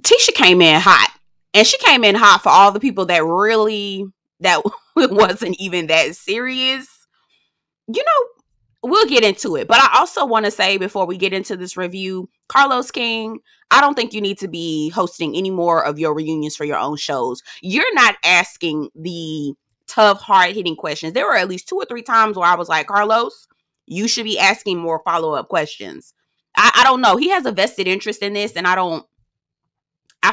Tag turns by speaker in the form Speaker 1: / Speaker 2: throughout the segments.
Speaker 1: Tisha came in hot. And she came in hot for all the people that wasn't even that serious. You know, we'll get into it. But I also want to say before we get into this review, Carlos King, I don't think you need to be hosting any more of your reunions for your own shows. You're not asking the tough, hard-hitting questions. There were at least 2 or 3 times where I was like, Carlos, you should be asking more follow-up questions. I don't know. He has a vested interest in this, and I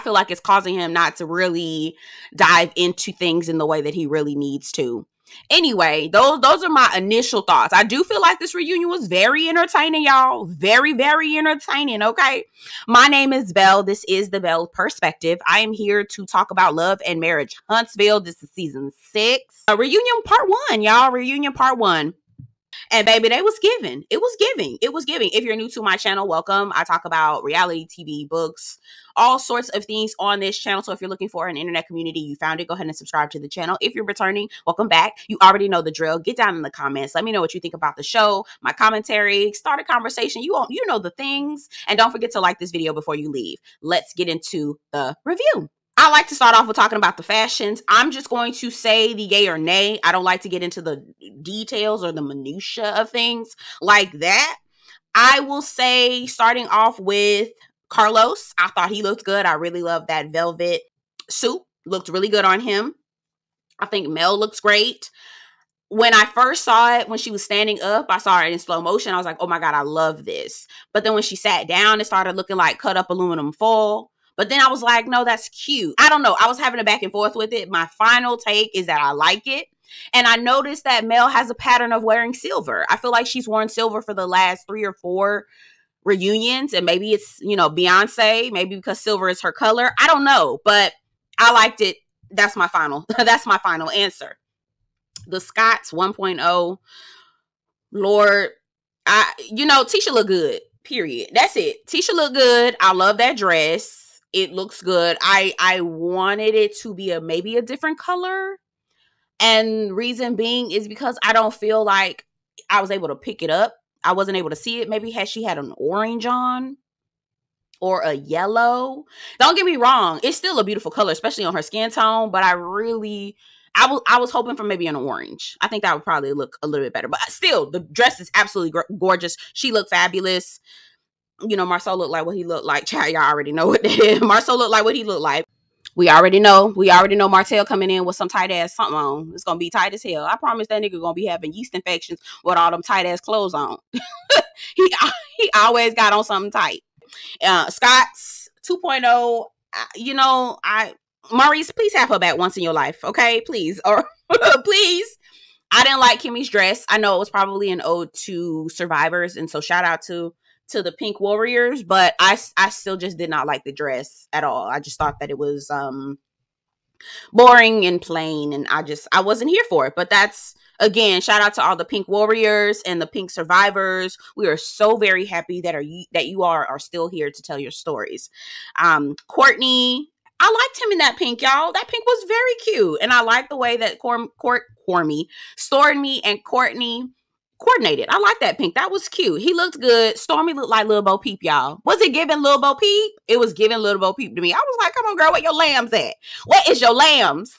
Speaker 1: feel like it's causing him not to really dive into things in the way that he really needs to. Anyway, those are my initial thoughts. I do feel like this reunion was very entertaining, y'all. Very, very entertaining, okay? My name is Belle. This is the Belle Perspective. I am here to talk about Love and Marriage Huntsville. This is season 6. Reunion part 1, y'all. Reunion part 1. And baby, they was giving. It was giving. It was giving. If you're new to my channel, welcome. I talk about reality TV, books, all sorts of things on this channel. So if you're looking for an internet community, you found it, go ahead and subscribe to the channel. If you're returning, welcome back. You already know the drill. Get down in the comments. Let me know what you think about the show, my commentary, start a conversation. You know the things. And don't forget to like this video before you leave. Let's get into the review. I like to start off with talking about the fashions. I'm just going to say the yay or nay. I don't like to get into the details or the minutia of things like that. I will say, starting off with Carlos, I thought he looked good. I really love that velvet suit. Looked really good on him. I think Mel looks great. When I first saw it, when she was standing up, I saw it in slow motion. I was like, oh my God, I love this. But then when she sat down, it started looking like cut up aluminum foil. But then I was like, no, that's cute. I don't know. I was having a back and forth with it. My final take is that I like it. And I noticed that Mel has a pattern of wearing silver. I feel like she's worn silver for the last 3 or 4 reunions. And maybe it's, Beyonce. Maybe because silver is her color. I don't know. But I liked it. That's my final. That's my final answer. The Scots 1.0. Lord, Tisha looked good. Period. That's it. Tisha looked good. I love that dress. It looks good. I wanted it to be maybe a different color. And reason being is because I don't feel like I was able to pick it up. I wasn't able to see it. Maybe she had an orange on or a yellow. Don't get me wrong. It's still a beautiful color, especially on her skin tone. But I was hoping for maybe an orange. I think that would probably look a little bit better. But still, the dress is absolutely gorgeous. She looked fabulous. Marsau looked like what he looked like. Child, y'all already know what that is. Marsau looked like what he looked like. We already know Martell coming in with some tight ass something on. It's going to be tight as hell. I promise that nigga going to be having yeast infections with all them tight ass clothes on. he always got on something tight. Scott's 2.0, Maurice, please have her back once in your life. Okay, please. Or please. I didn't like Kimmy's dress. I know it was probably an ode to survivors. And so shout out to the Pink Warriors, but I still just did not like the dress at all. I just thought that it was boring and plain, and I wasn't here for it. But that's, again, shout out to all the Pink Warriors and the Pink Survivors. We are so very happy that you are still here to tell your stories. Courtney, I liked him in that pink, y'all. That pink was very cute, and I like the way that Stormy and Courtney coordinated. I like that pink. That was cute. He looked good. Stormy looked like Lil Bo Peep, y'all. Was it giving Lil Bo Peep? It was giving Lil Bo Peep to me. I was like, come on, girl, where your lambs at? Where is your lambs?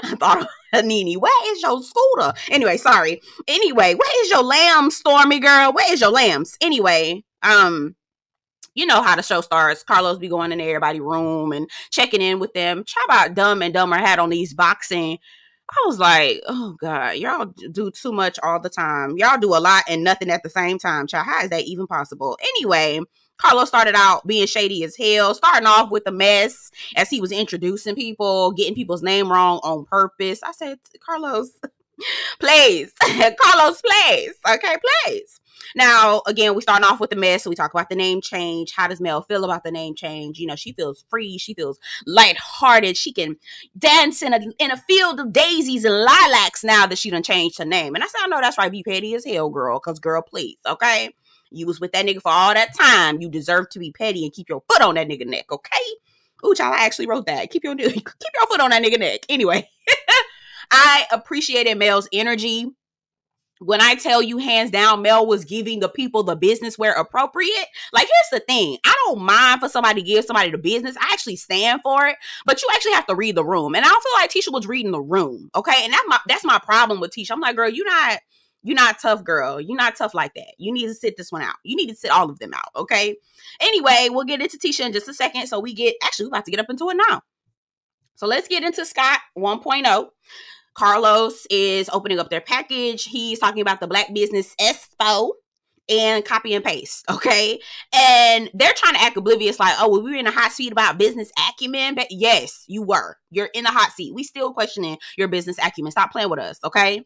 Speaker 1: I thought of Nene. Where is your scooter? Anyway, sorry. Anyway, where is your lambs, Stormy girl? Where is your lambs? Anyway, you know how the show starts. Carlos be going in everybody's room and checking in with them. How about Dumb and Dumber had on these boxing. I was like, oh God, y'all do too much all the time. Y'all do a lot and nothing at the same time. Child, how is that even possible? Anyway, Carlos started out being shady as hell, starting off with a mess as he was introducing people, getting people's name wrong on purpose. I said, Carlos, please. Carlos, please. Okay, please. Now, again, we starting off with the mess. So we talk about the name change. How does Mel feel about the name change? She feels free. She feels lighthearted. She can dance in a field of daisies and lilacs now that she done changed her name. And I said, I know that's right. Be petty as hell, girl. Because, girl, please, okay? You was with that nigga for all that time. You deserve to be petty and keep your foot on that nigga neck, okay? Ooh, child, I actually wrote that. Keep your foot on that nigga neck. Anyway, I appreciated Mel's energy. When I tell you hands down, Mel was giving the people the business where appropriate. Like, here's the thing. I don't mind for somebody to give somebody the business. I actually stand for it. But you actually have to read the room. And I don't feel like Tisha was reading the room. Okay. And that's my problem with Tisha. I'm like, girl, you're not tough, girl. You're not tough like that. You need to sit this one out. You need to sit all of them out. Okay. Anyway, we'll get into Tisha in just a second. So we're about to get up into it now. So let's get into Scott 1.0. Carlos is opening up their package. He's talking about the Black Business Expo and copy and paste, okay? And they're trying to act oblivious like, oh, well, we were in a hot seat about business acumen. But yes, you were. You're in the hot seat. We still questioning your business acumen. Stop playing with us, okay?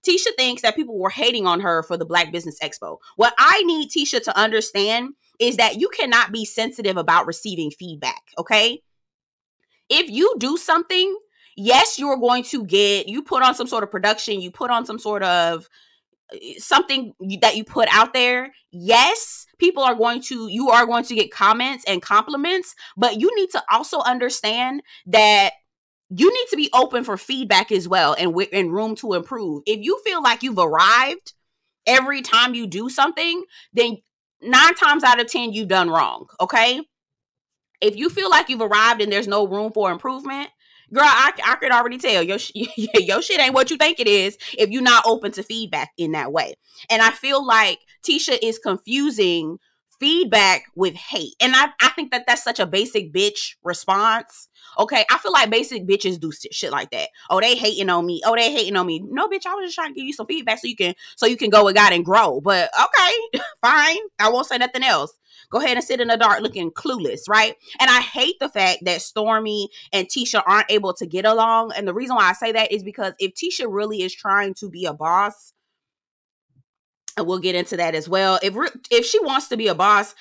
Speaker 1: Tisha thinks that people were hating on her for the Black Business Expo. What I need Tisha to understand is that you cannot be sensitive about receiving feedback, okay? If you do something, yes, you're going to you put on some sort of production, you put on some sort of something that you put out there. Yes, you are going to get comments and compliments, but you need to also understand that you need to be open for feedback as well and room to improve. If you feel like you've arrived every time you do something, then 9 times out of 10, you've done wrong. Okay. If you feel like you've arrived and there's no room for improvement, girl, I could already tell your shit ain't what you think it is if you're not open to feedback in that way. And I feel like Tisha is confusing feedback with hate. And I think that that's such a basic bitch response. Okay, I feel like basic bitches do shit like that. Oh, they hating on me. Oh, they hating on me. No, bitch, I was just trying to give you some feedback so you can go with God and grow. But okay, fine. I won't say nothing else. Go ahead and sit in the dark looking clueless, right? And I hate the fact that Stormy and Tisha aren't able to get along. And the reason why I say that is because if Tisha really is trying to be a boss, and we'll get into that as well. If she wants to be a boss,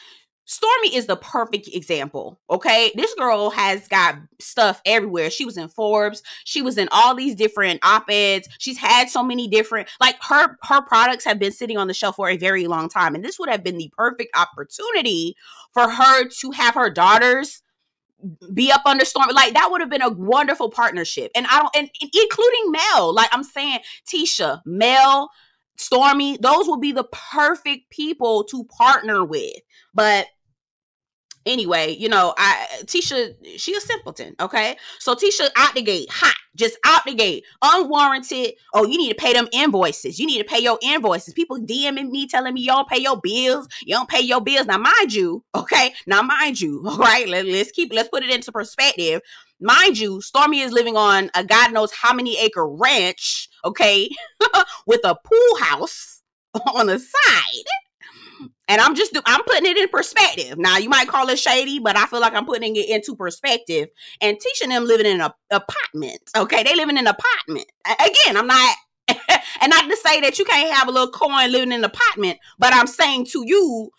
Speaker 1: Stormy is the perfect example, okay? This girl has got stuff everywhere. She was in Forbes. She was in all these different op-eds. She's had so many different, like her products have been sitting on the shelf for a very long time. And this would have been the perfect opportunity for her to have her daughters be up under Stormy. Like, that would have been a wonderful partnership. And including Mel. Like, I'm saying Tisha, Mel, Stormy, those would be the perfect people to partner with. But anyway, Tisha, she a simpleton, okay? So Tisha out the gate, hot, just out the gate, unwarranted. Oh, you need to pay them invoices. You need to pay your invoices. People DMing me, telling me you don't pay your bills. You don't pay your bills. Now, mind you, okay? All right? Let's put it into perspective. Mind you, Stormy is living on a God knows how many acre ranch, okay, with a pool house on the side. And I'm putting it in perspective. Now, you might call it shady, but I feel like I'm putting it into perspective. And Tisha and them living in an apartment. Okay, they living in an apartment. Again, I'm not, and not to say that you can't have a little coin living in an apartment, but I'm saying to you,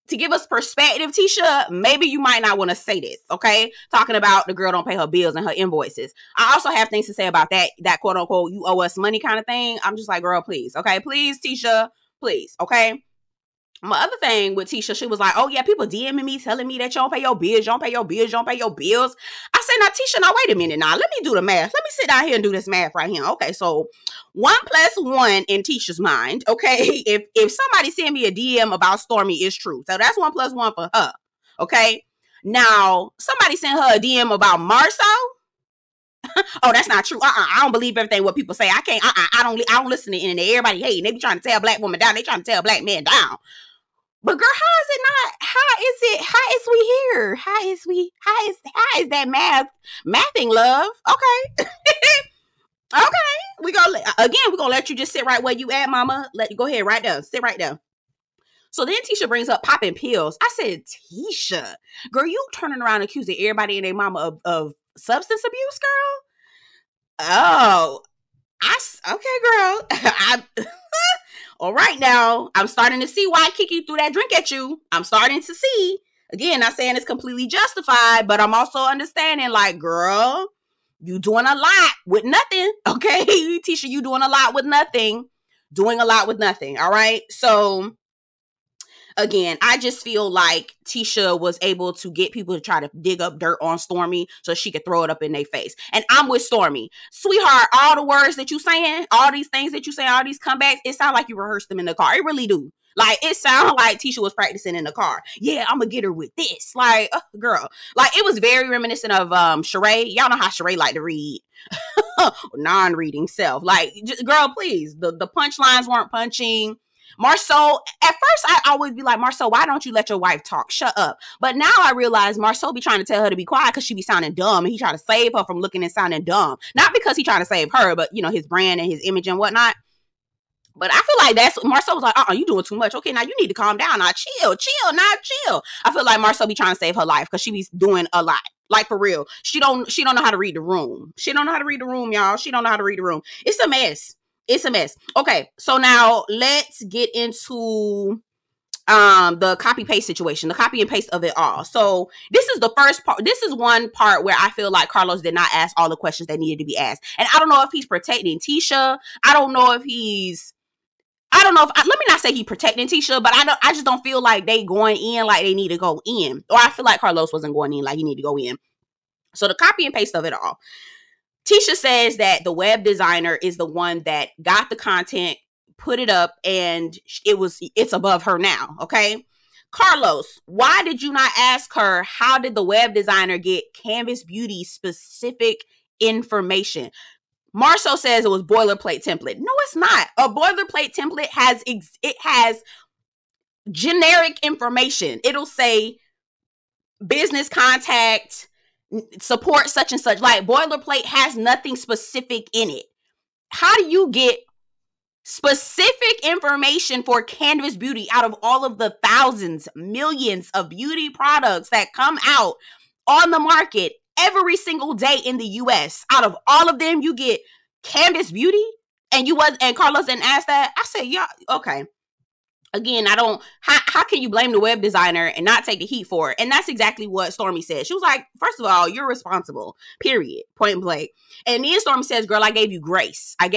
Speaker 1: to give us perspective, Tisha, maybe you might not want to say this, okay? Talking about the girl don't pay her bills and her invoices. I also have things to say about that quote unquote, you owe us money kind of thing. I'm just like, girl, please, okay? Please, Tisha, please, okay? My other thing with Tisha, she was like, oh yeah, people DMing me, telling me that you don't pay your bills, you don't pay your bills, you don't pay your bills. I said, now Tisha, now wait a minute now. Let me do the math. Let me sit down here and do this math right here. Okay, so 1 + 1 in Tisha's mind, okay, if somebody send me a DM about Stormy, is true. So that's 1 + 1 for her, okay? Now, somebody sent her a DM about Marsau. Oh, that's not true. I don't believe everything what people say. I can't. I don't listen to the internet. Everybody hating. They be trying to tear a black woman down. They trying to tear a black man down. But girl, how is it not? How is we here? How is that mathing, love? Okay. Okay. We're gonna let you just sit right where you at, mama. Go ahead right there. Sit right there. So then Tisha brings up popping pills. I said, Tisha, girl, you turning around accusing everybody and their mama of substance abuse, girl? Oh, okay, girl. All right, now I'm starting to see why Kiki threw that drink at you. I'm starting to see. Again, not saying it's completely justified, but I'm also understanding, like, girl, you doing a lot with nothing. Okay, Tisha, you doing a lot with nothing. Doing a lot with nothing. All right. So Again, I just feel like Tisha was able to get people to try to dig up dirt on Stormi so she could throw it up in their face. And I'm with Stormi. Sweetheart, all the words that you saying, all these things that you say, all these comebacks, it sounds like you rehearsed them in the car. It really do. Like, it sounded like Tisha was practicing in the car. Yeah, I'm gonna get her with this. Like, girl. Like, it was very reminiscent of Sheree. Y'all know how Sheree like to read. Non-reading self. Like, just, girl, please. The punchlines weren't punching. Marsau, at first I always be like, Marsau, why don't you let your wife talk? Shut up. But now I realize Marsau be trying to tell her to be quiet because she be sounding dumb, and he trying to save her from looking and sounding dumb. Not because he trying to save her, but, you know, his brand and his image and whatnot. But I feel like that's, Marsau was like, you doing too much. Okay, now you need to calm down. Now chill. I feel like Marsau be trying to save her life because she be doing a lot. Like, for real. She don't know how to read the room. She don't know how to read the room, y'all. She don't know how to read the room. It's a mess. It's a mess. Okay, so now let's get into the copy paste situation, the copy and paste of it all. So this is the first part. This is one part where I feel like Carlos did not ask all the questions that needed to be asked. And I don't know if he's protecting Tisha. Let me not say he protecting Tisha, but I just don't feel like they going in like they need to go in. Or I feel like Carlos wasn't going in like he need to go in. So the copy and paste of it all. Tisha says that the web designer is the one that got the content, put it up, and it's above her now, okay? Carlos, why did you not ask her how did the web designer get Canvas Beauty specific information? Marsau says it was boilerplate template. No, it's not. A boilerplate template has generic information. It'll say business contact, support such and such. Like, boilerplate has nothing specific in it. How do you get specific information for Canvas Beauty out of all of the thousands, millions of beauty products that come out on the market every single day in the US? Out of all of them, you get Canvas Beauty? And Carlos didn't ask that? I said, yeah, okay. Again, how can you blame the web designer and not take the heat for it? And that's exactly what Stormi said. She was like, first of all, you're responsible, period, point blank. And then Stormi says, girl, I gave you grace. And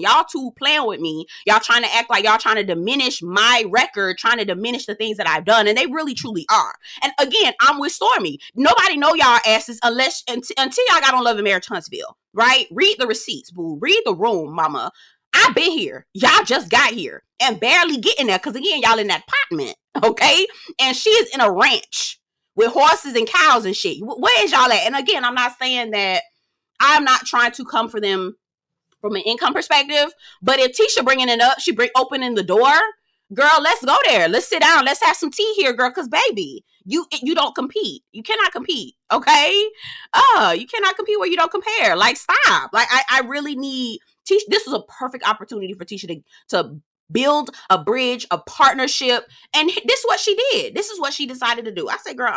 Speaker 1: y'all two playing with me. Y'all trying to act like y'all trying to diminish my record, trying to diminish the things that I've done. And they really, truly are. And again, I'm with Stormi. Nobody know y'all asses until y'all got on Love and Marriage Huntsville, right? Read the receipts, boo. Read the room, mama. I've been here. Y'all just got here and barely getting there because, again, y'all in that apartment, okay? And she is in a ranch with horses and cows and shit. Where is y'all at? And again, I'm not saying that I'm not trying to come for them from an income perspective, but if Tisha bringing it up, opening the door, girl, let's go there. Let's sit down. Let's have some tea here, girl, because, baby, you don't compete. You cannot compete, okay? You cannot compete where you don't compare. Like, stop. Like, I really need... Tisha, this was a perfect opportunity for Tisha to build a bridge, a partnership. And this is what she did. This is what she decided to do. I said, girl.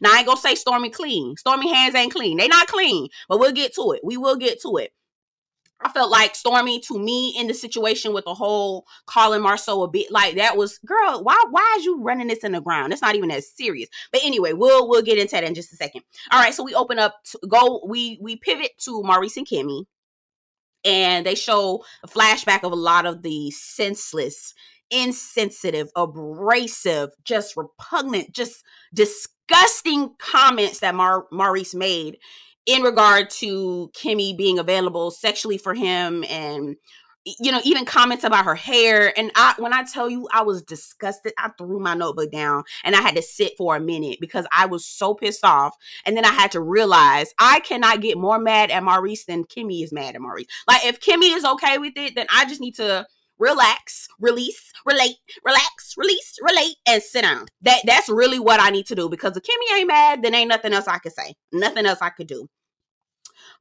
Speaker 1: Now, I ain't gonna say Stormi clean. Stormi hands ain't clean. They not clean, but we'll get to it. We will get to it. I felt like Stormi, to me, in the situation with the whole calling Marsau a bit, like, that was, girl, why is you running this in the ground? It's not even as serious. But anyway, we'll get into that in just a second. All right, so we open up, we pivot to Maurice and Kimmy. And they show a flashback of a lot of the senseless, insensitive, abrasive, just repugnant, just disgusting comments that Maurice made in regard to Kimmy being available sexually for him, and, you know, even comments about her hair. And when I tell you I was disgusted, I threw my notebook down and I had to sit for a minute because I was so pissed off. And then I had to realize I cannot get more mad at Maurice than Kimmy is mad at Maurice. Like, if Kimmy is okay with it, then I just need to relax, release, relate, relax, release, relate, and sit down. That's really what I need to do, because if Kimmy ain't mad, then ain't nothing else I could say. Nothing else I could do.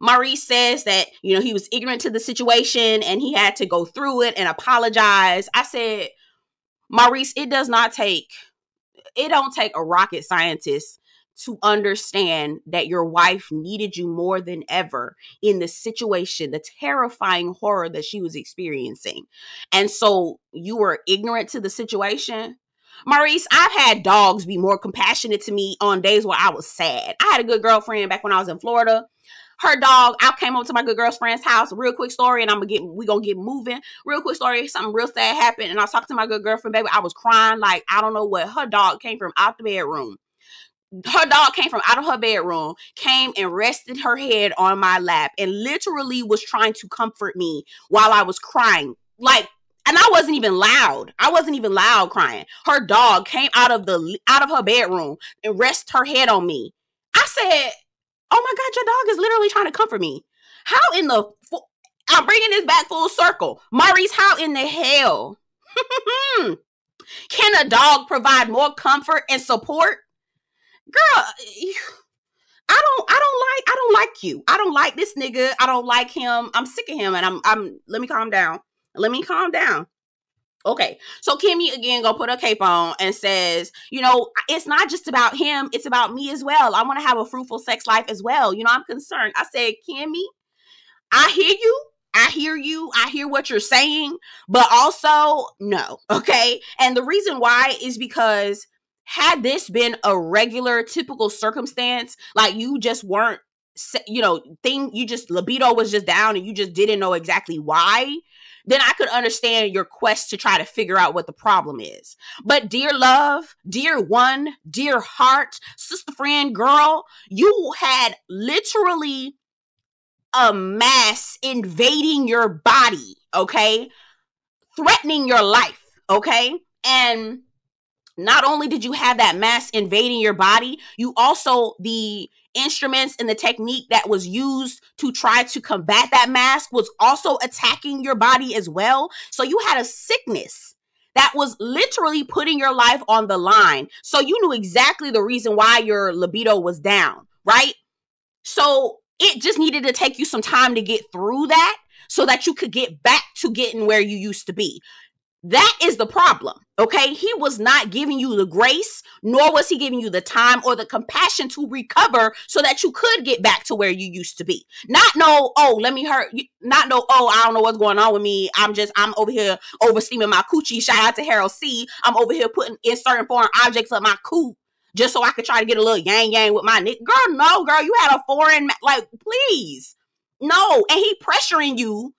Speaker 1: Maurice says that, you know, he was ignorant to the situation and he had to go through it and apologize. I said, Maurice, it don't take a rocket scientist to understand that your wife needed you more than ever in the situation, the terrifying horror that she was experiencing. And so you were ignorant to the situation. Maurice, I've had dogs be more compassionate to me on days where I was sad. I had a good girlfriend back when I was in Florida. Her dog, I came over to my good girlfriend's house. Real quick story, and we gonna get moving. Real quick story, something real sad happened, and I was talking to my good girlfriend, baby. I was crying like I don't know what. Her dog came from out the bedroom. Her dog came from out of her bedroom, came and rested her head on my lap, and literally was trying to comfort me while I was crying. Like, and I wasn't even loud. I wasn't even loud crying. Her dog came out of her bedroom and rested her head on me. I said, oh my God, your dog is literally trying to comfort me. How in the... I'm bringing this back full circle. Maurice, how in the hell can a dog provide more comfort and support? Girl, I don't like you. I don't like this nigga. I don't like him. I'm sick of him. And I'm let me calm down. Okay, so Kimmy again go put her cape on and says, it's not just about him, it's about me as well. I want to have a fruitful sex life as well. I'm concerned. I said, Kimmy, I hear you. I hear what you're saying, but also no. Okay. And the reason why is because had this been a regular, typical circumstance, like you just weren't, libido was just down and you just didn't know exactly why, then I could understand your quest to try to figure out what the problem is. But dear love, dear one, dear heart, sister friend, girl, you had literally a mass invading your body, okay? Threatening your life, okay? And not only did you have that mass invading your body, you also, the instruments and the technique that was used to try to combat that mass was also attacking your body as well. So you had a sickness that was literally putting your life on the line. So you knew exactly the reason why your libido was down, right? So it just needed to take you some time to get through that so that you could get back to getting where you used to be. That is the problem, okay? He was not giving you the grace, nor was he giving you the time or the compassion to recover so that you could get back to where you used to be. Not know, let me hurt you. Not know, I don't know what's going on with me. I'm over here oversteaming my coochie. Shout out to Harold C. I'm over here inserting foreign objects up my coot just so I could try to get a little yang with my nigga. Girl, no, girl, you had a foreign, please. No, and he pressuring you,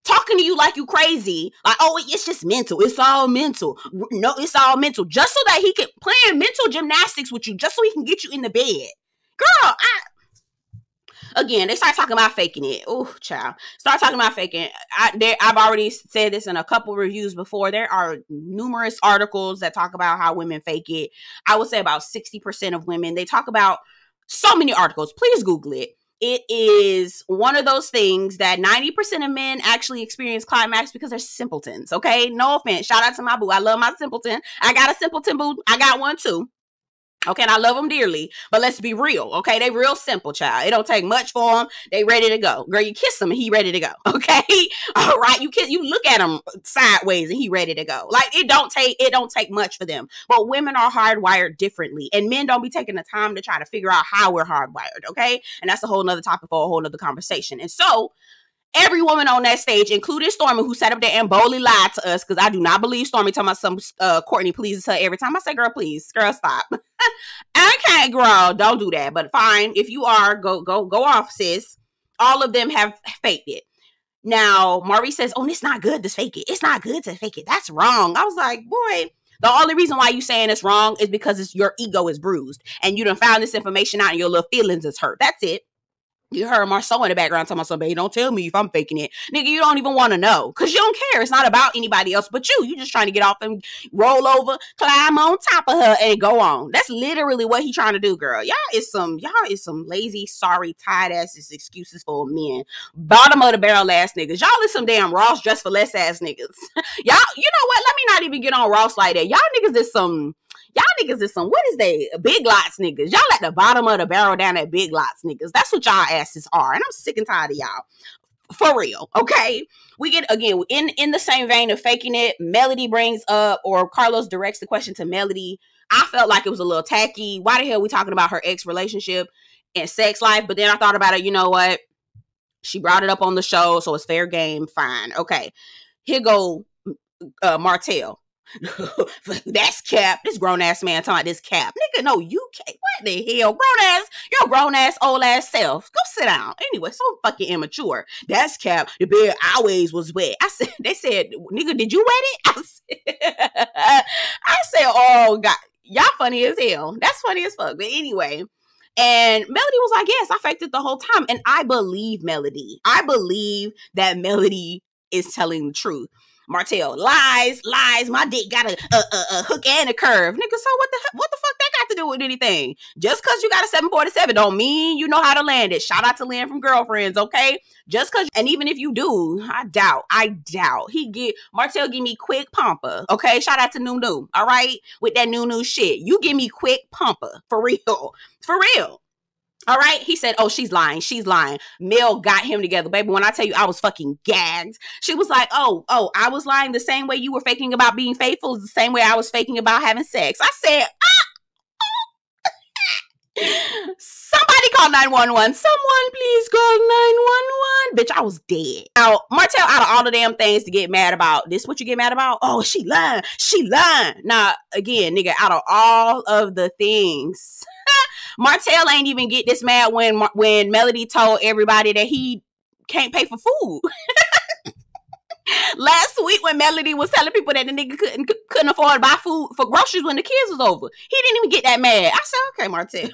Speaker 1: talking to you like you crazy, like, it's just mental. It's all mental. No, it's all mental. Just so that he can play mental gymnastics with you, just so he can get you in the bed. Girl, again, they start talking about faking it. Oh, child. Start talking about faking. I've already said this in a couple reviews before. There are numerous articles that talk about how women fake it. I would say about 60% of women. They talk about so many articles. Please Google it. It is one of those things that 90% of men actually experience climax because they're simpletons, okay? No offense. Shout out to my boo. I love my simpleton. I got a simpleton boo. I got one too. Okay, and I love them dearly, but let's be real, okay? They real simple, child. It don't take much for them. They ready to go. Girl, you kiss him and he ready to go, okay? All right, you look at him sideways and he ready to go. Like, it don't take much for them. But women are hardwired differently, and men don't be taking the time to try to figure out how we're hardwired, okay? And that's a whole nother topic for a whole nother conversation. And so, every woman on that stage, including Stormy, who sat up there and boldly lied to us, because I do not believe Stormy talking about some Courtney pleases her every time. I say, girl, please. Girl, stop. Okay, girl, don't do that. But fine, if you are, go off, sis. All of them have faked it. Now, Maurice says, it's not good to fake it. It's not good to fake it. That's wrong. I was like, boy, the only reason why you saying it's wrong is because your ego is bruised. And you done found this information out and your little feelings is hurt. That's it. You heard Marsau in the background talking about something. Don't tell me if I'm faking it. Nigga, you don't even want to know. Because you don't care. It's not about anybody else but you. You just trying to get off and roll over, climb on top of her, and go on. That's literally what he trying to do, girl. Y'all is some lazy, sorry, tired asses excuses for men. Bottom of the barrel ass niggas. Y'all is some damn Ross dress for less ass niggas. Y'all, you know what? Let me not even get on Ross like that. Y'all niggas is some, what is they? Big Lots niggas. Y'all at the bottom of the barrel down at Big Lots niggas. That's what y'all asses are. And I'm sick and tired of y'all. For real. Okay. We get, again, in the same vein of faking it, Melody brings up, or Carlos directs the question to Melody. I felt like it was a little tacky. Why the hell are we talking about her ex relationship and sex life? But then I thought about it. You know what? She brought it up on the show, so it's fair game. Fine. Okay. Here go Martell. That's cap. This grown ass man talking about this cap. Nigga, no, you can't. What the hell? Your grown ass, old ass self. Go sit down. Anyway, so fucking immature. That's cap. The bed always was wet. They said, nigga, did you wet it? I said, oh, God. Y'all funny as hell. That's funny as fuck. But anyway. And Melody was like, yes, I faked it the whole time. And I believe Melody. I believe that Melody is telling the truth. Martell, lies. My dick got a hook and a curve. Nigga, so what the fuck that got to do with anything? Just because you got a 747 don't mean you know how to land it. Shout out to Land from Girlfriends, okay? Just because, and even if you do, I doubt. Martell give me quick pumper, okay? Shout out to Nunu, all right? With that new shit. You give me quick pumper, for real. All right. He said, oh, she's lying. Mel got him together. Baby, when I tell you I was fucking gagged, she was like, oh, I was lying the same way you were faking about being faithful is the same way I was faking about having sex. I said, somebody call 911. Someone please call 911. Bitch, I was dead. Now, Martell, out of all the damn things to get mad about, this what you get mad about? Oh, she lying. Now, again, nigga, out of all of the things... Martell ain't even get this mad when Melody told everybody that he can't pay for food. Last week when Melody was telling people that the nigga couldn't afford to buy food for groceries when the kids was over, he didn't even get that mad. I said, okay, Martell.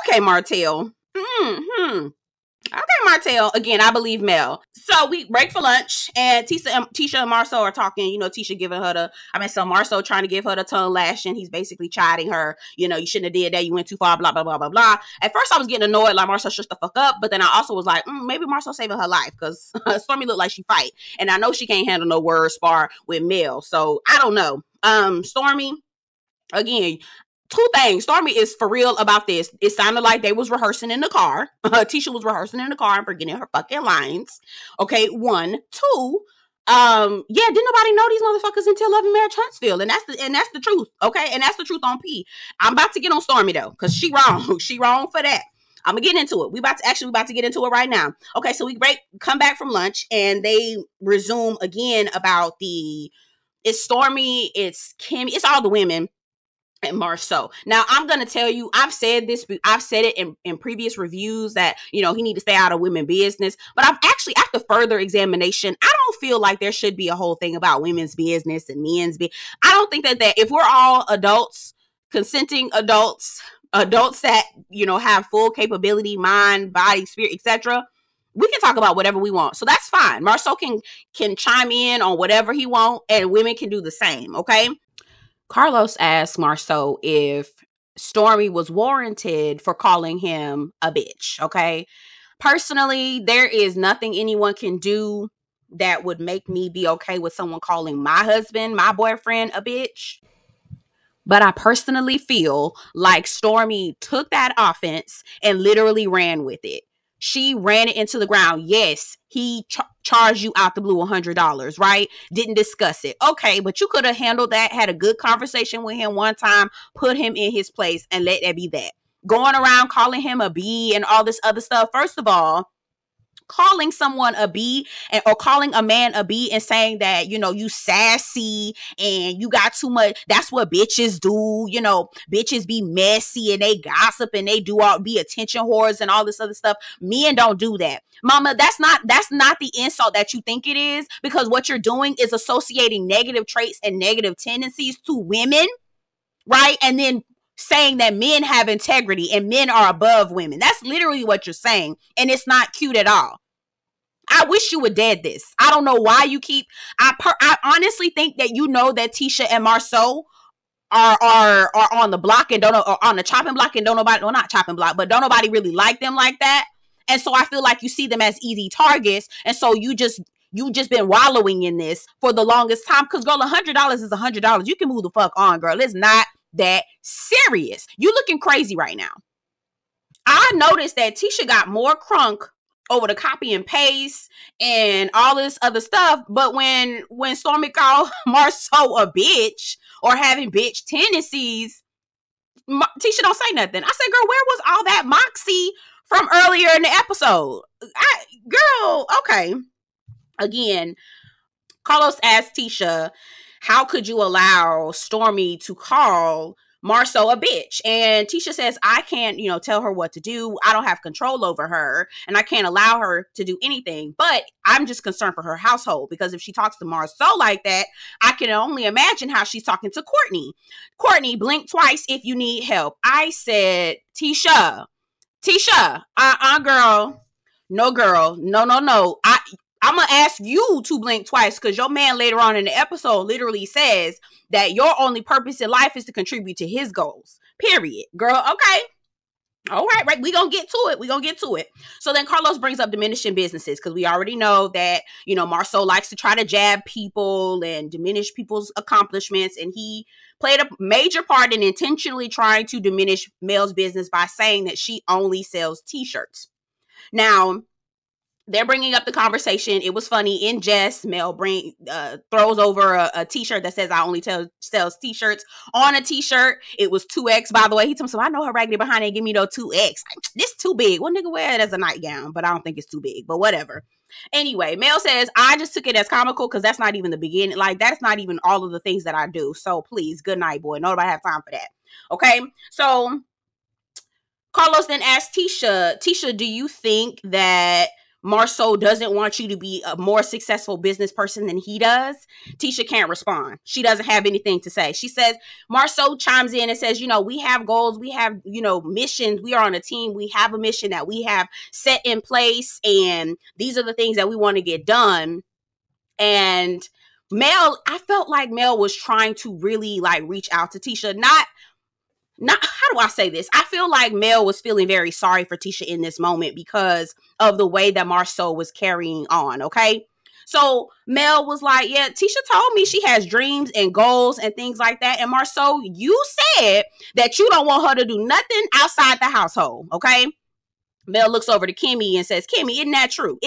Speaker 1: Okay, Martell. Okay, Martell. Again, I believe Mel. So we break for lunch, and Tisha and Marsau are talking. You know, Tisha giving her so Marsau trying to give her the tongue lashing. He's basically chiding her. You know, you shouldn't have did that. You went too far, blah, blah, blah, blah, blah. At first, I was getting annoyed, like, Marsau, shut the fuck up. But then I also was like, maybe Marsau saving her life, because Stormy looked like she fight. And I know she can't handle no word spar with Mel. So, I don't know. Stormy, again... Two things. Stormy is for real about this. It sounded like they was rehearsing in the car. Tisha was rehearsing in the car and forgetting her fucking lines. Okay, 1. 2, didn't nobody know these motherfuckers until Love and Marriage Huntsville. And that's the truth. Okay, and that's the truth on P. I'm about to get on Stormy though, because she wrong. She wrong for that. I'm gonna get into it. We about to get into it right now. Okay, so we come back from lunch and they resume again about it's Stormy, it's Kim, it's all the women. And Marsau. Now, I'm going to tell you, I've said it in previous reviews that, you know, he need to stay out of women's business. But I've actually, after further examination, I don't feel like there should be a whole thing about women's business and men's business. I don't think that if we're all adults, consenting adults that, you know, have full capability, mind, body, spirit, etc., we can talk about whatever we want. So that's fine. Marsau can chime in on whatever he wants, and women can do the same, okay? Carlos asked Marsau if Stormy was warranted for calling him a bitch, okay? Personally, there is nothing anyone can do that would make me be okay with someone calling my husband, my boyfriend, a bitch. But I personally feel like Stormy took that offense and literally ran with it. She ran it into the ground. Yes, he charged you out the blue $100, right? Didn't discuss it. Okay, but you could have handled that, had a good conversation with him one time, put him in his place, and let that be that. Going around calling him a B and all this other stuff. First of all, calling someone a B or calling a man a B and saying that, you know, you sassy and you got too much. That's what bitches do. You know, bitches be messy and they gossip and they be attention whores and all this other stuff. Men don't do that. Mama, that's not the insult that you think it is, because what you're doing is associating negative traits and negative tendencies to women, right? And then saying that men have integrity and men are above women. That's literally what you're saying. And it's not cute at all. I wish you would dead this. I don't know why you keep... I honestly think that you know that Tisha and Marsau are on the block and or on the chopping block and don't nobody... Well, not chopping block, but don't nobody really like them like that. And so I feel like you see them as easy targets. And so you just been wallowing in this for the longest time. Because, girl, $100 is $100. You can move the fuck on, girl. It's not that serious. You looking crazy right now. I noticed that Tisha got more crunk over the copy and paste and all this other stuff. But when Stormy called Marsau a bitch or having bitch tendencies, Tisha don't say nothing. I said, girl, where was all that moxie from earlier in the episode? Girl, okay. Again, Carlos asked Tisha, how could you allow Stormy to call Marsau a bitch? And Tisha says, I can't, tell her what to do. I don't have control over her, and I can't allow her to do anything. But I'm just concerned for her household, because if she talks to Marsau like that, I can only imagine how she's talking to Courtney. Courtney, blink twice if you need help. I said, Tisha, girl. No, girl. No. I'm going to ask you to blink twice, because your man later on in the episode literally says that your only purpose in life is to contribute to his goals. Period. Girl, okay. All right. We're going to get to it. So then Carlos brings up diminishing businesses, because we already know that, Marsau likes to try to jab people and diminish people's accomplishments. And he played a major part in intentionally trying to diminish Mel's business by saying that she only sells t-shirts. Now, they're bringing up the conversation. It was funny. In jest, Mel throws over a t-shirt that says, I only sells t-shirts on a t-shirt. It was 2X, by the way. He told me, so I know her raggedy behind ain't give me no 2X. This too big. One nigga wear it as a nightgown, but I don't think it's too big, but whatever. Anyway, Mel says, I just took it as comical, because that's not even the beginning. Like, that's not even all of the things that I do. So please, good night, boy. Nobody have time for that. Okay. So Carlos then asked Tisha, do you think that Marsau doesn't want you to be a more successful business person than he does? Tisha can't respond. She doesn't have anything to say. She says, Marsau chimes in and says, we have goals. We have, missions. We are on a team. We have a mission that we have set in place. And these are the things that we want to get done. And I felt like Mel was trying to really reach out to Tisha. Not how do I say this? I feel like Mel was feeling very sorry for Tisha in this moment because of the way that Marsau was carrying on, okay? So Mel was like, yeah, Tisha told me she has dreams and goals and things like that. And Marsau, you said that you don't want her to do nothing outside the household, okay? Mel looks over to Kimmy and says, Kimmy, isn't that true?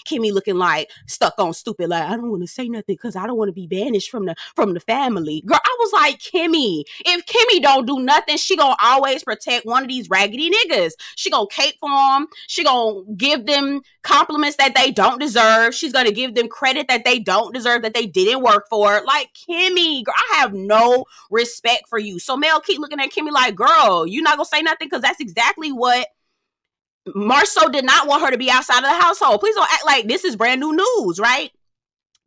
Speaker 1: Kimmy looking like stuck on stupid, like, I don't want to say nothing because I don't want to be banished from the family. Girl, I was like, Kimmy, if Kimmy don't do nothing, she gonna always protect one of these raggedy niggas. She gonna cape for them. She gonna give them compliments that they don't deserve. She's gonna give them credit that they don't deserve, that they didn't work for. Like, Kimmy, girl, I have no respect for you. So Mel keep looking at Kimmy like, girl, you not gonna say nothing? Because that's exactly what Marsau did not want her to be outside of the household. Please don't act like this is brand new news, right?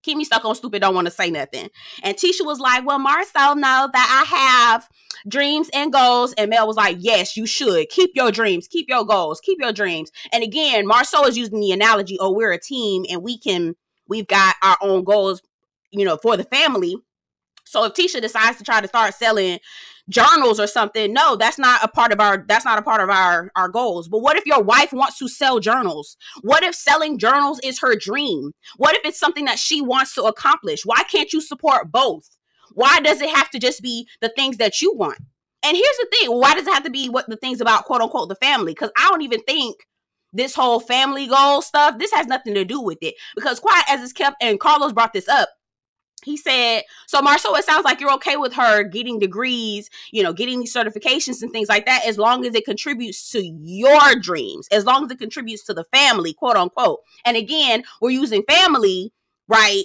Speaker 1: Kimmy stuck on stupid, don't want to say nothing. And Tisha was like, well, Marsau know that I have dreams and goals. And Mel was like, yes, you should. Keep your dreams, keep your goals, keep your dreams. And again, Marsau is using the analogy, oh, we're a team and we've got our own goals, for the family. So if Tisha decides to try to start selling journals or something, no, that's not a part of our goals. But what if your wife wants to sell journals? What if selling journals is her dream? What if it's something that she wants to accomplish? Why can't you support both? Why does it have to just be the things that you want? And here's the thing, why does it have to be what the things about quote unquote the family? Because I don't even think this whole family goal stuff, this has nothing to do with it. Because quiet as it's kept, and Carlos brought this up, he said, so Marsau, it sounds like you're okay with her getting degrees, getting these certifications and things like that, as long as it contributes to your dreams, as long as it contributes to the family, quote unquote. And again, we're using family, right,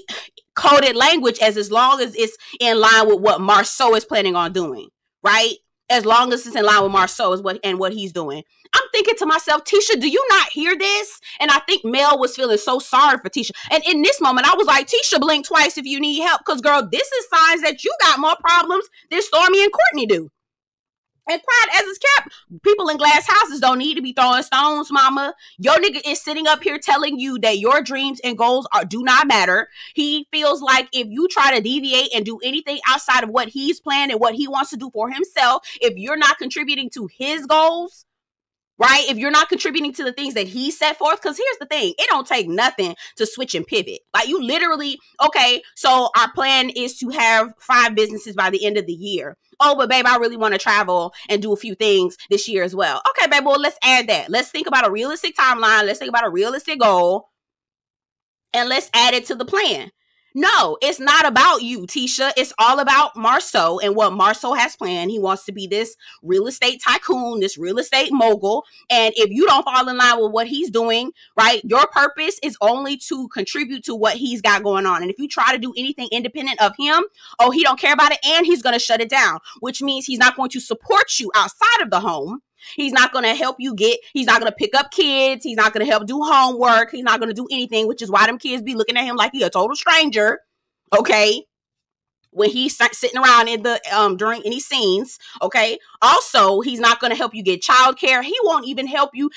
Speaker 1: coded language as long as it's in line with what Marsau is planning on doing, right? As long as it's in line with Marsau what he's doing. I'm thinking to myself, Tisha, do you not hear this? And I think Mel was feeling so sorry for Tisha. And in this moment, I was like, Tisha, blink twice if you need help. Because, girl, this is signs that you got more problems than Stormy and Courtney do. And quiet as it's kept, people in glass houses don't need to be throwing stones, mama. Your nigga is sitting up here telling you that your dreams and goals do not matter. He feels like if you try to deviate and do anything outside of what he's planned and what he wants to do for himself, if you're not contributing to his goals, right? If you're not contributing to the things that he set forth, because here's the thing, it don't take nothing to switch and pivot. Like, you literally, okay, so our plan is to have 5 businesses by the end of the year. Oh, but babe, I really want to travel and do a few things this year as well. Okay, babe, well, let's add that. Let's think about a realistic timeline. Let's think about a realistic goal. And let's add it to the plan. No, it's not about you, Tisha. It's all about Marsau and what Marsau has planned. He wants to be this real estate tycoon, this real estate mogul. And if you don't fall in line with what he's doing, right, your purpose is only to contribute to what he's got going on. And if you try to do anything independent of him, oh, he don't care about it, and he's going to shut it down, which means he's not going to support you outside of the home. He's not going to help you he's not going to pick up kids. He's not going to help do homework. He's not going to do anything, which is why them kids be looking at him like he a total stranger. Okay. When he's sitting around in the, during any scenes. Okay. Also, he's not going to help you get childcare. He won't even help you.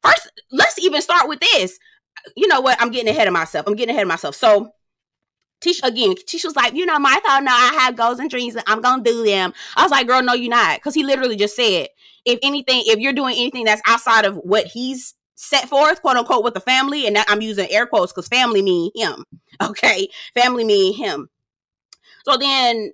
Speaker 1: First, let's even start with this. You know what? I'm getting ahead of myself. So, Tisha was like, Martha, no, I have goals and dreams and I'm going to do them. I was like, girl, no, you're not. Because he literally just said, if you're doing anything that's outside of what he's set forth, quote unquote, with the family, and that I'm using air quotes because family mean him. Okay. Family mean him. So then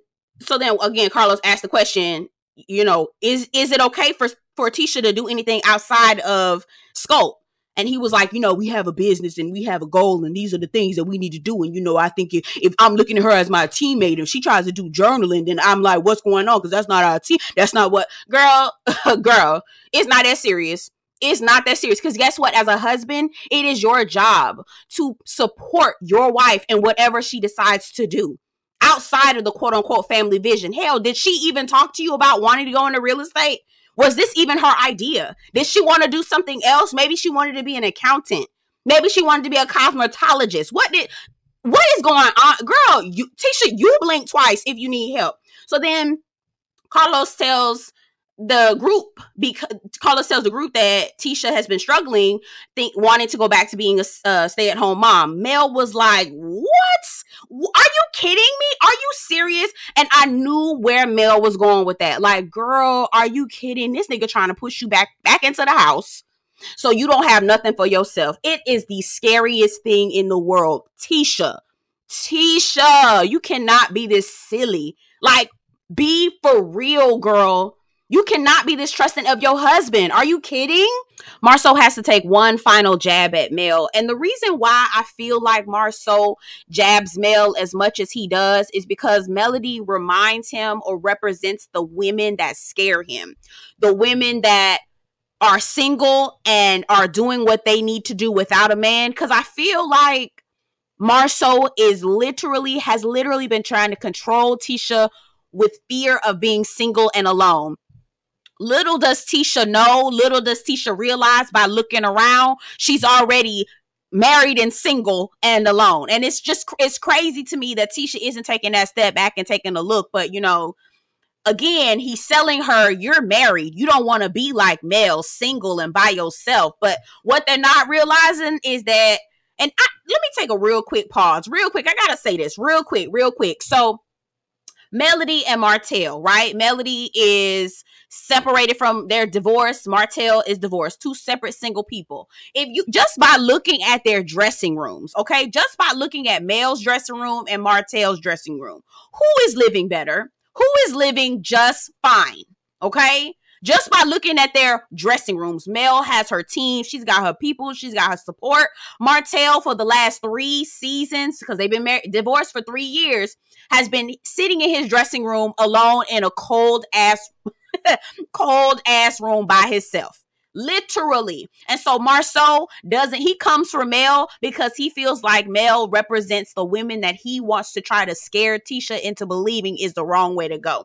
Speaker 1: again, Carlos asked the question, is it okay for Tisha to do anything outside of scope? And he was like, we have a business and we have a goal and these are the things that we need to do. And, I think if I'm looking at her as my teammate, if she tries to do journaling, then I'm like, what's going on? Because that's not our team. That's not what, girl, it's not that serious. It's not that serious. Because guess what? As a husband, it is your job to support your wife in whatever she decides to do outside of the quote unquote family vision. Hell, did she even talk to you about wanting to go into real estate? Was this even her idea? Did she want to do something else? Maybe she wanted to be an accountant. Maybe she wanted to be a cosmetologist. What is going on? Girl, Tisha, you blink twice if you need help. So then Carlos tells the group that Tisha has been struggling, wanting to go back to being a stay-at-home mom. Mel was like, what? Are you kidding me? Are you serious? And I knew where Mel was going with that. Like, girl, are you kidding? This nigga trying to push you back into the house so you don't have nothing for yourself. It is the scariest thing in the world. Tisha, you cannot be this silly. Like, be for real, girl. You cannot be this trusting of your husband. Are you kidding? Marsau has to take one final jab at Mel. And the reason why I feel like Marsau jabs Mel as much as he does is because Melody reminds him or represents the women that scare him. The women that are single and are doing what they need to do without a man. Because I feel like Marsau has literally been trying to control Tisha with fear of being single and alone. Little does Tisha know, little does Tisha realize by looking around, she's already married and single and alone. And it's crazy to me that Tisha isn't taking that step back and taking a look. But, again, he's selling her, you're married. You don't want to be like Mel, single and by yourself. But what they're not realizing is that, and let me take a real quick pause. Real quick. I got to say this real quick. So Melody and Martell, right? Melody is separated from their divorce. Martell is divorced. Two separate single people. If you just by looking at their dressing rooms, okay, just by looking at Mel's dressing room and Martell's dressing room, who is living better? Who is living just fine? Okay, just by looking at their dressing rooms. Mel has her team. She's got her people. She's got her support. Martell, for the last 3 seasons, because they've been divorced for 3 years, has been sitting in his dressing room alone in a cold ass room by himself. Literally. And so Marsau he comes for Mel because he feels like Mel represents the women that he wants to try to scare Tisha into believing is the wrong way to go.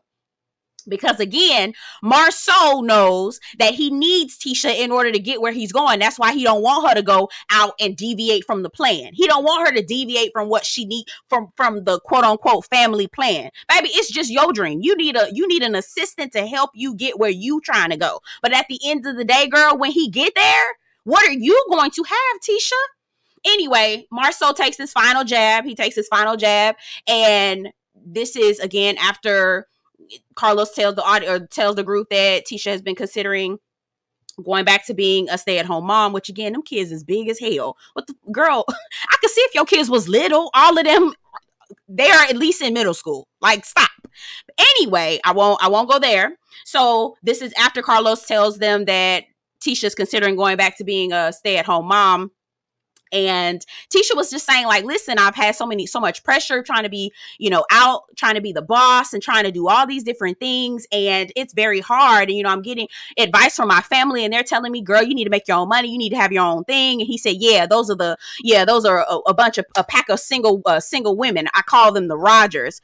Speaker 1: Because again, Marsau knows that he needs Tisha in order to get where he's going. That's why he don't want her to go out and deviate from the plan. He don't want her to deviate from what she needs from the quote unquote family plan. Baby, it's just your dream. You need an assistant to help you get where you trying to go. But at the end of the day, girl, when he get there, what are you going to have, Tisha? Anyway, Marsau takes his final jab. And this is again after Carlos tells the group that Tisha has been considering going back to being a stay-at-home mom, which again, them kids is big as hell. What the girl? I could see if your kids was little, all of them, they are at least in middle school. Like, stop. Anyway, I won't go there. So this is after Carlos tells them that Tisha's considering going back to being a stay-at-home mom. And Tisha was just saying, like, listen, I've had so much pressure trying to be, out, trying to be the boss and trying to do all these different things. And it's very hard. And, I'm getting advice from my family and they're telling me, girl, you need to make your own money. You need to have your own thing. And he said, those are a bunch of a pack of single women. I call them the Rogers.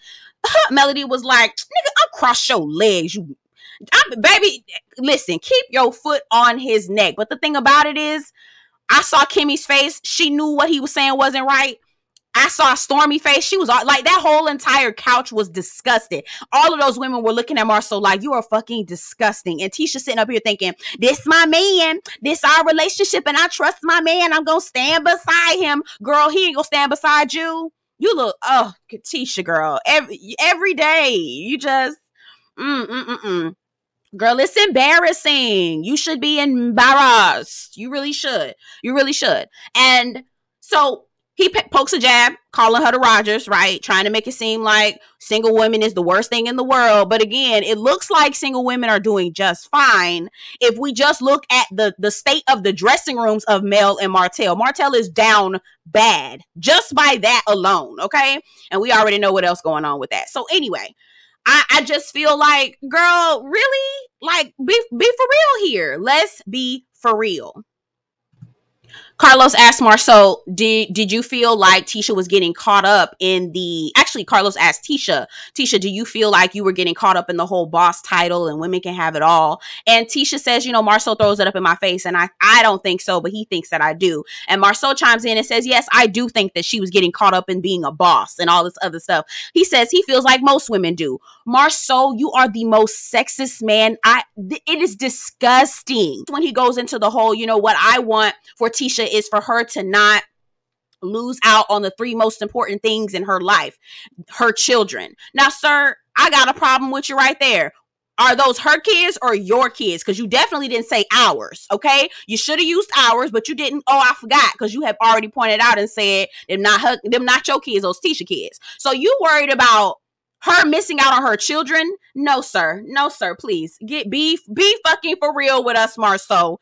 Speaker 1: Melody was like, nigga, I'll cross your legs. Baby, listen, keep your foot on his neck. But the thing about it is, I saw Kimmy's face. She knew what he was saying wasn't right. I saw Stormy face. She was like, that whole entire couch was disgusted. All of those women were looking at Marsau like, you are fucking disgusting. And Tisha sitting up here thinking, this my man. This our relationship and I trust my man. I'm going to stand beside him. Girl, he ain't going to stand beside you. You look, Tisha, girl. Every day. You just, Girl, it's embarrassing. You should be embarrassed. You really should. And so he pokes a jab, calling her the Rogers, right? Trying to make it seem like single women is the worst thing in the world. But again, it looks like single women are doing just fine. If we just look at the state of the dressing rooms of Mel and Martell. Martell is down bad just by that alone, okay? And we already know what else going on with that. So anyway, I just feel like, girl, really? Like, be for real here. Let's be for real. Carlos asked Marsau, did you feel like Tisha was getting caught up in actually, Carlos asked Tisha, do you feel like you were getting caught up in the whole boss title and women can have it all? And Tisha says, Marsau throws it up in my face and I don't think so, but he thinks that I do. And Marsau chimes in and says, yes, I do think that she was getting caught up in being a boss and all this other stuff. He says he feels like most women do. Marsau, you are the most sexist man. It is disgusting when he goes into the whole, what I want for Tisha is for her to not lose out on the three most important things in her life, her children. Now, sir, I got a problem with you right there. Are those her kids or your kids? Because you definitely didn't say ours, okay? You should have used ours, but you didn't. Oh, I forgot, because you have already pointed out and said them not your kids, those Tisha kids. So you worried about her missing out on her children? No, sir. Please be fucking for real with us, Marsau.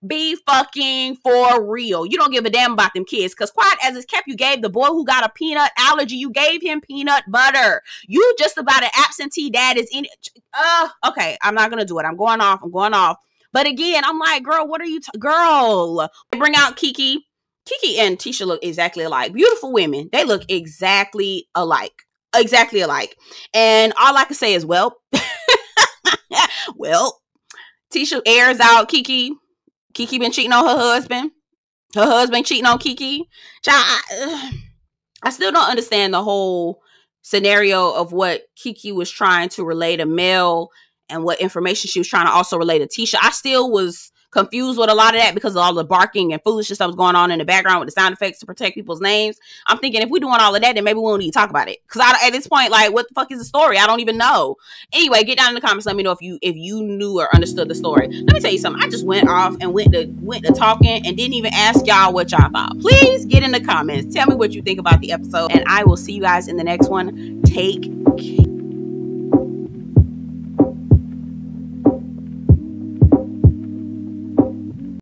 Speaker 1: Be fucking for real. You don't give a damn about them kids, because quiet as it's kept, you gave the boy who got a peanut allergy, you gave him peanut butter. You just about an absentee dad is in it. Okay, I'm not gonna do it. I'm going off. But again, I'm like, girl, what are you girl? Bring out Kiki and Tisha look exactly alike. Beautiful women. They look exactly alike. And all I can say is, well, Tisha airs out Kiki been cheating on her husband cheating on Kiki. I still don't understand the whole scenario of what Kiki was trying to relay to Mel and what information she was trying to also relay to Tisha. I still was confused with a lot of that because of all the barking and foolishness that was going on in the background with the sound effects to protect people's names. I'm thinking, if we're doing all of that, then maybe we don't need to talk about it. Because at this point, like, what the fuck is the story? I don't even know. Anyway, get down in the comments. Let me know if you knew or understood the story. Let me tell you something. I just went off and went to talking and didn't even ask y'all what y'all thought. Please get in the comments. Tell me what you think about the episode. And I will see you guys in the next one. Take care.